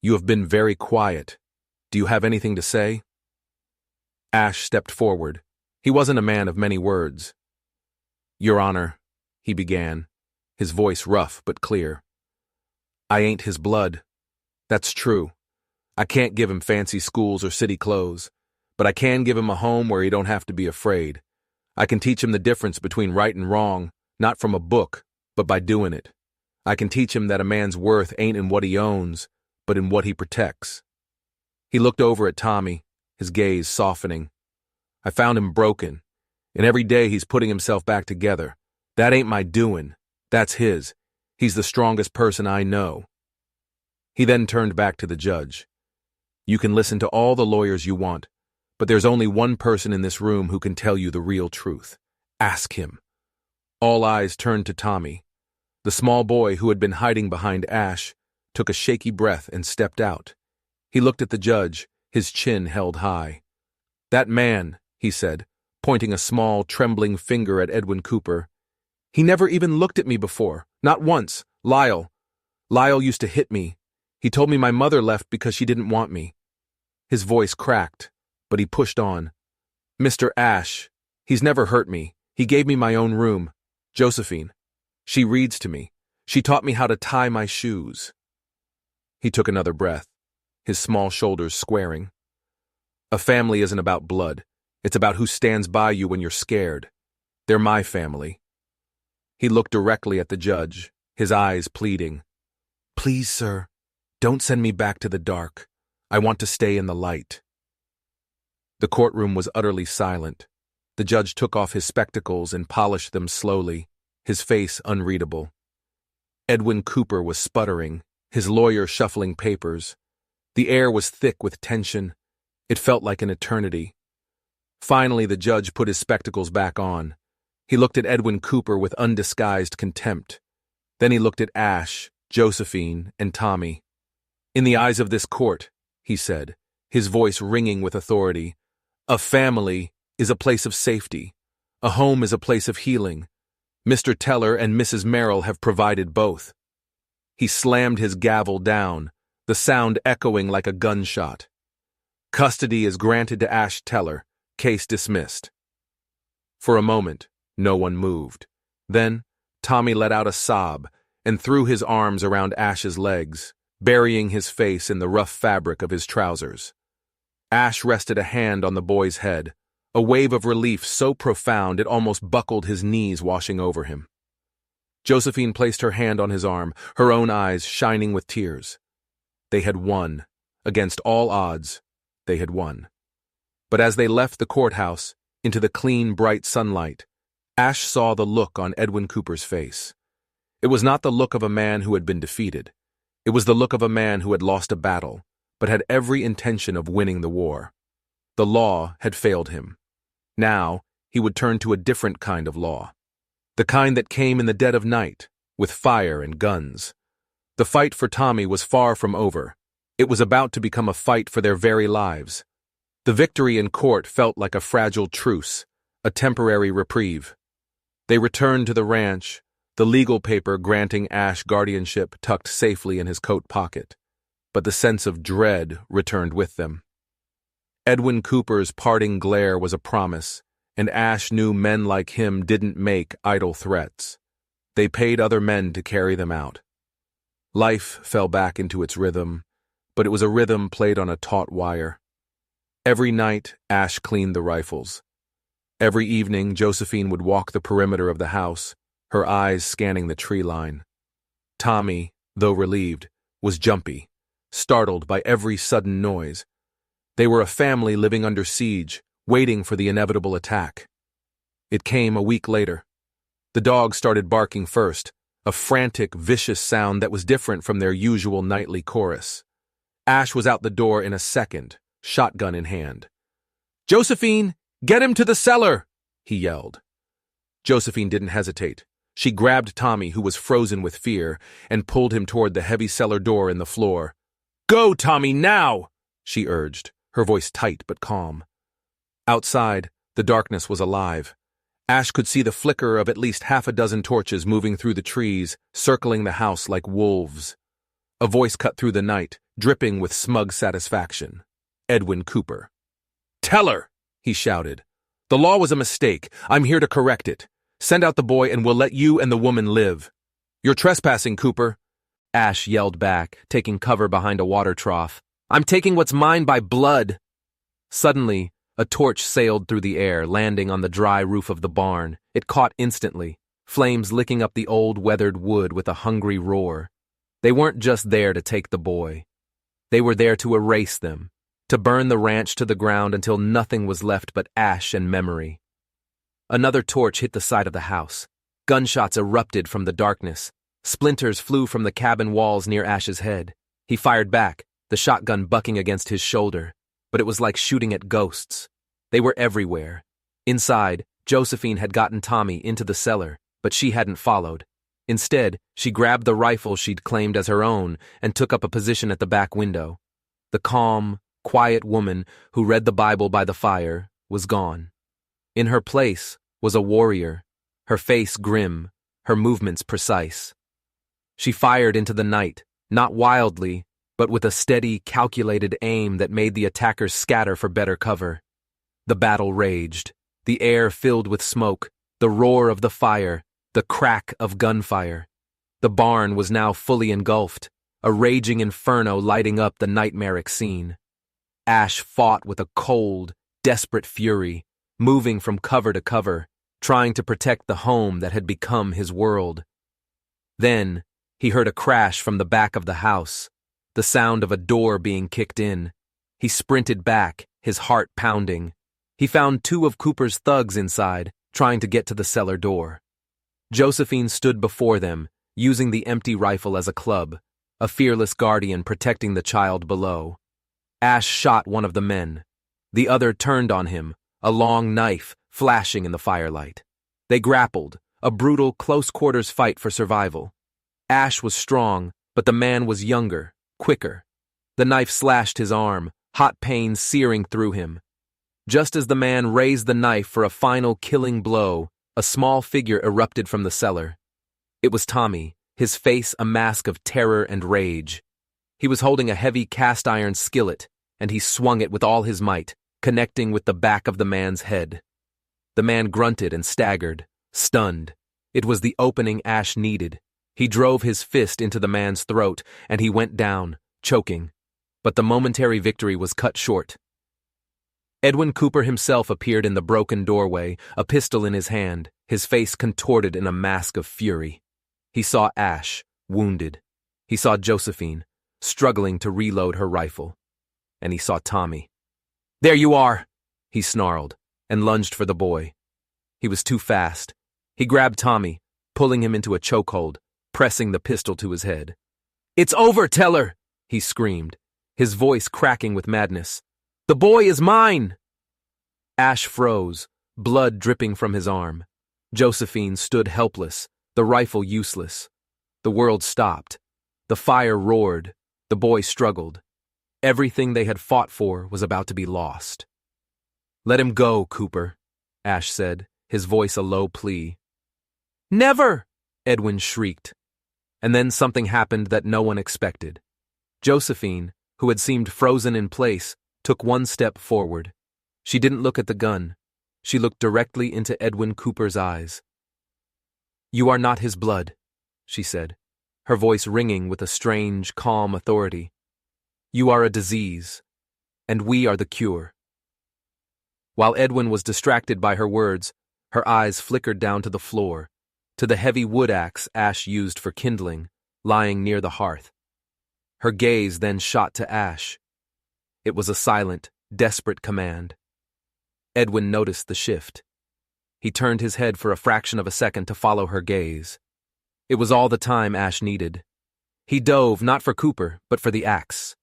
"you have been very quiet. Do you have anything to say?" Ash stepped forward. He wasn't a man of many words. "Your Honor," he began, his voice rough but clear. "I ain't his blood. That's true. I can't give him fancy schools or city clothes, but I can give him a home where he don't have to be afraid. I can teach him the difference between right and wrong, not from a book, but by doing it. I can teach him that a man's worth ain't in what he owns, but in what he protects. He looked over at Tommy, his gaze softening. I found him broken, and every day he's putting himself back together. That ain't my doing. That's his. He's the strongest person I know. He then turned back to the judge. You can listen to all the lawyers you want, but there's only one person in this room who can tell you the real truth. Ask him. All eyes turned to Tommy. The small boy who had been hiding behind Ash took a shaky breath and stepped out. He looked at the judge, his chin held high. That man, he said, pointing a small, trembling finger at Edwin Cooper. He never even looked at me before, not once. Lyle used to hit me. He told me my mother left because she didn't want me. His voice cracked, but he pushed on. Mr. Ash, he's never hurt me. He gave me my own room. Josephine. She reads to me. She taught me how to tie my shoes. He took another breath, his small shoulders squaring. A family isn't about blood. It's about who stands by you when you're scared. They're my family. He looked directly at the judge, his eyes pleading. Please, sir, don't send me back to the dark. I want to stay in the light. The courtroom was utterly silent. The judge took off his spectacles and polished them slowly, his face unreadable. Edwin Cooper was sputtering, his lawyer shuffling papers. The air was thick with tension. It felt like an eternity. Finally, the judge put his spectacles back on. He looked at Edwin Cooper with undisguised contempt. Then he looked at Ash, Josephine, and Tommy. In the eyes of this court, he said, his voice ringing with authority, a family is a place of safety. A home is a place of healing. Mr. Teller and Mrs. Merrill have provided both. He slammed his gavel down, the sound echoing like a gunshot. Custody is granted to Ash Teller. Case dismissed. For a moment, no one moved. Then, Tommy let out a sob and threw his arms around Ash's legs, burying his face in the rough fabric of his trousers. Ash rested a hand on the boy's head, a wave of relief so profound it almost buckled his knees washing over him. Josephine placed her hand on his arm, her own eyes shining with tears. They had won. Against all odds, they had won. But as they left the courthouse, into the clean, bright sunlight, Ash saw the look on Edwin Cooper's face. It was not the look of a man who had been defeated. It was the look of a man who had lost a battle, but had every intention of winning the war. The law had failed him. Now, he would turn to a different kind of law. The kind that came in the dead of night, with fire and guns. The fight for Tommy was far from over. It was about to become a fight for their very lives. The victory in court felt like a fragile truce, a temporary reprieve. They returned to the ranch, the legal paper granting Ash guardianship tucked safely in his coat pocket. But the sense of dread returned with them. Edwin Cooper's parting glare was a promise, and Ash knew men like him didn't make idle threats. They paid other men to carry them out. Life fell back into its rhythm, but it was a rhythm played on a taut wire. Every night, Ash cleaned the rifles. Every evening, Josephine would walk the perimeter of the house, her eyes scanning the tree line. Tommy, though relieved, was jumpy, startled by every sudden noise. They were a family living under siege, waiting for the inevitable attack. It came a week later. The dogs started barking first, a frantic, vicious sound that was different from their usual nightly chorus. Ash was out the door in a second, shotgun in hand. "Josephine, get him to the cellar!" he yelled. Josephine didn't hesitate. She grabbed Tommy, who was frozen with fear, and pulled him toward the heavy cellar door in the floor. "Go, Tommy, now!" she urged, her voice tight but calm. Outside, the darkness was alive. Ash could see the flicker of at least half a dozen torches moving through the trees, circling the house like wolves. A voice cut through the night, dripping with smug satisfaction. Edwin Cooper. "Teller!" he shouted. "The law was a mistake. I'm here to correct it. Send out the boy and we'll let you and the woman live." "You're trespassing, Cooper," Ash yelled back, taking cover behind a water trough. I'm taking what's mine by blood. Suddenly, a torch sailed through the air, landing on the dry roof of the barn. It caught instantly, flames licking up the old weathered wood with a hungry roar. They weren't just there to take the boy. They were there to erase them, to burn the ranch to the ground until nothing was left but ash and memory. Another torch hit the side of the house. Gunshots erupted from the darkness. Splinters flew from the cabin walls near Ash's head. He fired back, the shotgun bucking against his shoulder, but it was like shooting at ghosts. They were everywhere. Inside, Josephine had gotten Tommy into the cellar, but she hadn't followed. Instead, she grabbed the rifle she'd claimed as her own and took up a position at the back window. The calm, quiet woman who read the Bible by the fire was gone. In her place was a warrior, her face grim, her movements precise. She fired into the night, not wildly, but with a steady, calculated aim that made the attackers scatter for better cover. The battle raged, the air filled with smoke, the roar of the fire, the crack of gunfire. The barn was now fully engulfed, a raging inferno lighting up the nightmaric scene. Ash fought with a cold, desperate fury, moving from cover to cover, trying to protect the home that had become his world. Then, he heard a crash from the back of the house, the sound of a door being kicked in. He sprinted back, his heart pounding. He found two of Cooper's thugs inside, trying to get to the cellar door. Josephine stood before them, using the empty rifle as a club, a fearless guardian protecting the child below. Ash shot one of the men. The other turned on him, a long knife flashing in the firelight. They grappled, a brutal, close-quarters fight for survival. Ash was strong, but the man was younger, quicker. The knife slashed his arm, hot pain searing through him. Just as the man raised the knife for a final killing blow, a small figure erupted from the cellar. It was Tommy, his face a mask of terror and rage. He was holding a heavy cast-iron skillet, and he swung it with all his might, connecting with the back of the man's head. The man grunted and staggered, stunned. It was the opening Ash needed. He drove his fist into the man's throat, and he went down, choking. But the momentary victory was cut short. Edwin Cooper himself appeared in the broken doorway, a pistol in his hand, his face contorted in a mask of fury. He saw Ash, wounded. He saw Josephine, struggling to reload her rifle. And he saw Tommy. "There you are!" he snarled, and lunged for the boy. He was too fast. He grabbed Tommy, pulling him into a chokehold, pressing the pistol to his head. "It's over, Teller!" he screamed, his voice cracking with madness. "The boy is mine!" Ash froze, blood dripping from his arm. Josephine stood helpless, the rifle useless. The world stopped. The fire roared. The boy struggled. Everything they had fought for was about to be lost. "Let him go, Cooper," Ash said, his voice a low plea. "Never!" Edwin shrieked. And then something happened that no one expected. Josephine, who had seemed frozen in place, took one step forward. She didn't look at the gun. She looked directly into Edwin Cooper's eyes. "You are not his blood," she said, her voice ringing with a strange, calm authority. "You are a disease, and we are the cure." While Edwin was distracted by her words, her eyes flickered down to the floor, to the heavy wood axe Ash used for kindling, lying near the hearth. Her gaze then shot to Ash. It was a silent, desperate command. Edwin noticed the shift. He turned his head for a fraction of a second to follow her gaze. It was all the time Ash needed. He dove not for Cooper, but for the axe.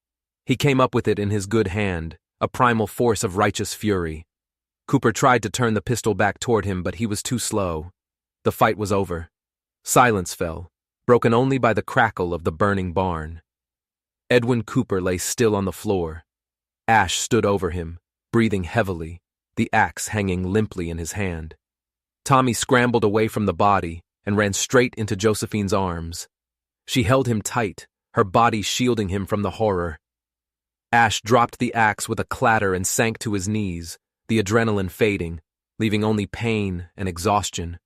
He came up with it in his good hand, a primal force of righteous fury. Cooper tried to turn the pistol back toward him, but he was too slow. The fight was over. Silence fell, broken only by the crackle of the burning barn. Edwin Cooper lay still on the floor. Ash stood over him, breathing heavily, the axe hanging limply in his hand. Tommy scrambled away from the body and ran straight into Josephine's arms. She held him tight, her body shielding him from the horror. Ash dropped the axe with a clatter and sank to his knees, the adrenaline fading, leaving only pain and exhaustion.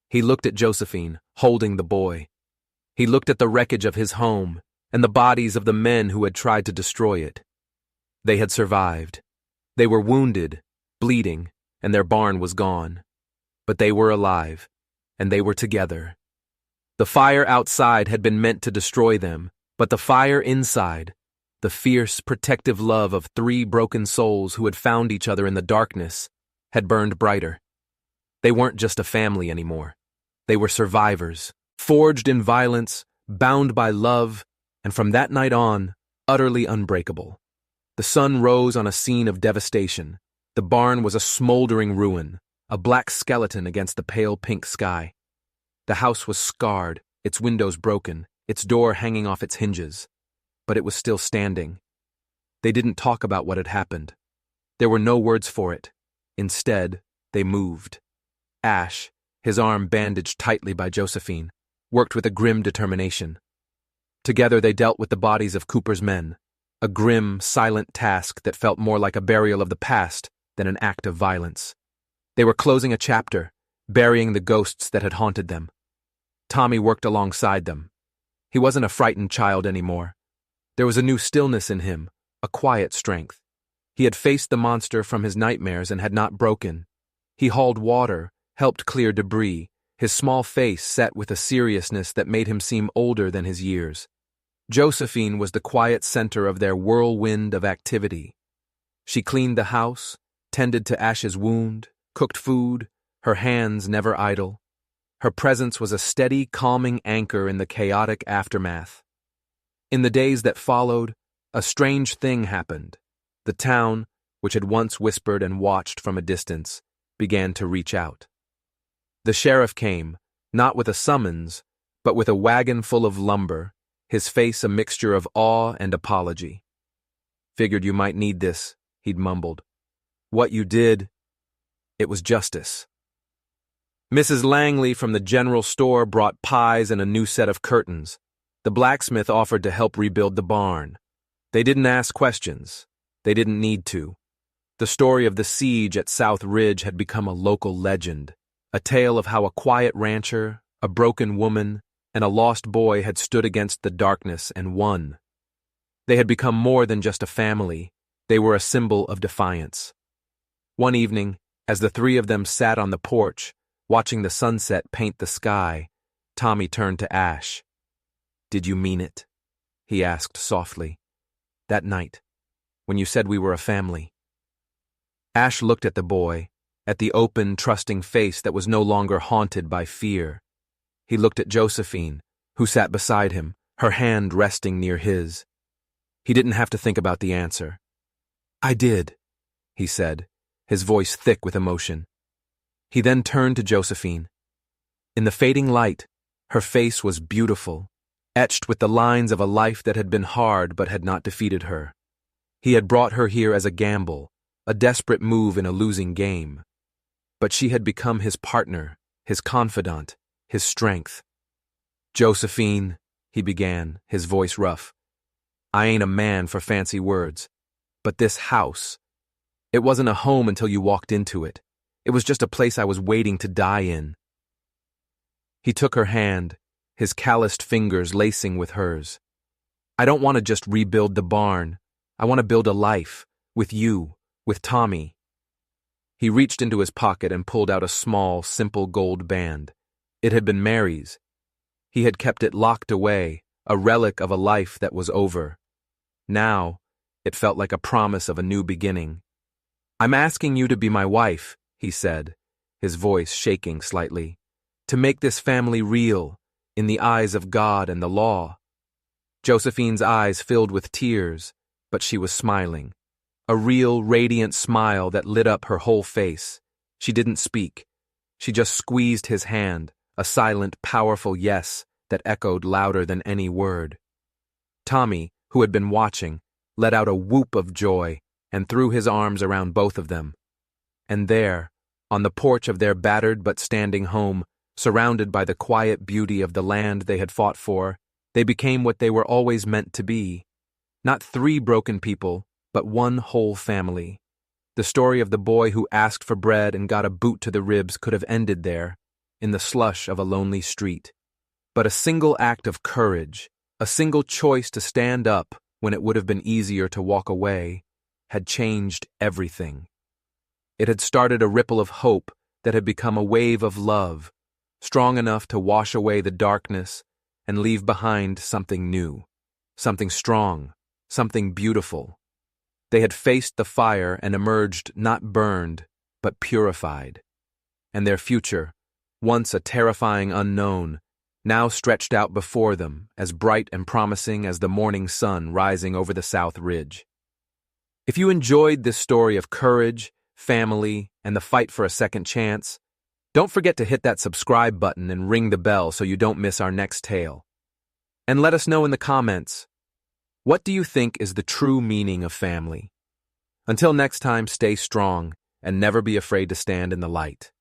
He looked at Josephine, holding the boy. He looked at the wreckage of his home, and the bodies of the men who had tried to destroy it. They had survived. They were wounded, bleeding, and their barn was gone. But they were alive, and they were together. The fire outside had been meant to destroy them, but the fire inside, the fierce, protective love of three broken souls who had found each other in the darkness, had burned brighter. They weren't just a family anymore. They were survivors, forged in violence, bound by love, and from that night on, utterly unbreakable. The sun rose on a scene of devastation. The barn was a smoldering ruin, a black skeleton against the pale pink sky. The house was scarred, its windows broken, its door hanging off its hinges. But it was still standing. They didn't talk about what had happened. There were no words for it. Instead, they moved. Ash, his arm bandaged tightly by Josephine, worked with a grim determination. Together they dealt with the bodies of Cooper's men, a grim, silent task that felt more like a burial of the past than an act of violence. They were closing a chapter, burying the ghosts that had haunted them. Tommy worked alongside them. He wasn't a frightened child anymore. There was a new stillness in him, a quiet strength. He had faced the monster from his nightmares and had not broken. He hauled water, helped clear debris, his small face set with a seriousness that made him seem older than his years. Josephine was the quiet center of their whirlwind of activity. She cleaned the house, tended to Ash's wound, cooked food, her hands never idle. Her presence was a steady, calming anchor in the chaotic aftermath. In the days that followed, a strange thing happened. The town, which had once whispered and watched from a distance, began to reach out. The sheriff came, not with a summons, but with a wagon full of lumber, his face a mixture of awe and apology. "Figured you might need this," he'd mumbled. "What you did, it was justice." Mrs. Langley from the general store brought pies and a new set of curtains. The blacksmith offered to help rebuild the barn. They didn't ask questions. They didn't need to. The story of the siege at South Ridge had become a local legend, a tale of how a quiet rancher, a broken woman, and a lost boy had stood against the darkness and won. They had become more than just a family. They were a symbol of defiance. One evening, as the three of them sat on the porch, watching the sunset paint the sky, Tommy turned to Ash. "Did you mean it?" he asked softly. "That night, when you said we were a family." Ash looked at the boy, at the open, trusting face that was no longer haunted by fear. He looked at Josephine, who sat beside him, her hand resting near his. He didn't have to think about the answer. "I did," he said, his voice thick with emotion. He then turned to Josephine. In the fading light, her face was beautiful, etched with the lines of a life that had been hard but had not defeated her. He had brought her here as a gamble, a desperate move in a losing game. But she had become his partner, his confidant, his strength. "Josephine," he began, his voice rough. "I ain't a man for fancy words, but this house, it wasn't a home until you walked into it. It was just a place I was waiting to die in." He took her hand, his calloused fingers lacing with hers. "I don't want to just rebuild the barn. I want to build a life, with you, with Tommy." He reached into his pocket and pulled out a small, simple gold band. It had been Mary's. He had kept it locked away, a relic of a life that was over. Now, it felt like a promise of a new beginning. "I'm asking you to be my wife," he said, his voice shaking slightly, "to make this family real, in the eyes of God and the law." Josephine's eyes filled with tears, but she was smiling. A real, radiant smile that lit up her whole face. She didn't speak. She just squeezed his hand, a silent, powerful yes that echoed louder than any word. Tommy, who had been watching, let out a whoop of joy and threw his arms around both of them. And there, on the porch of their battered but standing home, surrounded by the quiet beauty of the land they had fought for, they became what they were always meant to be. Not three broken people, but one whole family. The story of the boy who asked for bread and got a boot to the ribs could have ended there, in the slush of a lonely street. But a single act of courage, A single choice to stand up when it would have been easier to walk away had changed everything. It had started a ripple of hope that had become a wave of love, strong enough to wash away the darkness and leave behind something new, something strong, something beautiful. They had faced the fire and emerged not burned, but purified. And their future, once a terrifying unknown, now stretched out before them as bright and promising as the morning sun rising over the South Ridge. If you enjoyed this story of courage, family, and the fight for a second chance, don't forget to hit that subscribe button and ring the bell so you don't miss our next tale. And let us know in the comments, what do you think is the true meaning of family? Until next time, stay strong and never be afraid to stand in the light.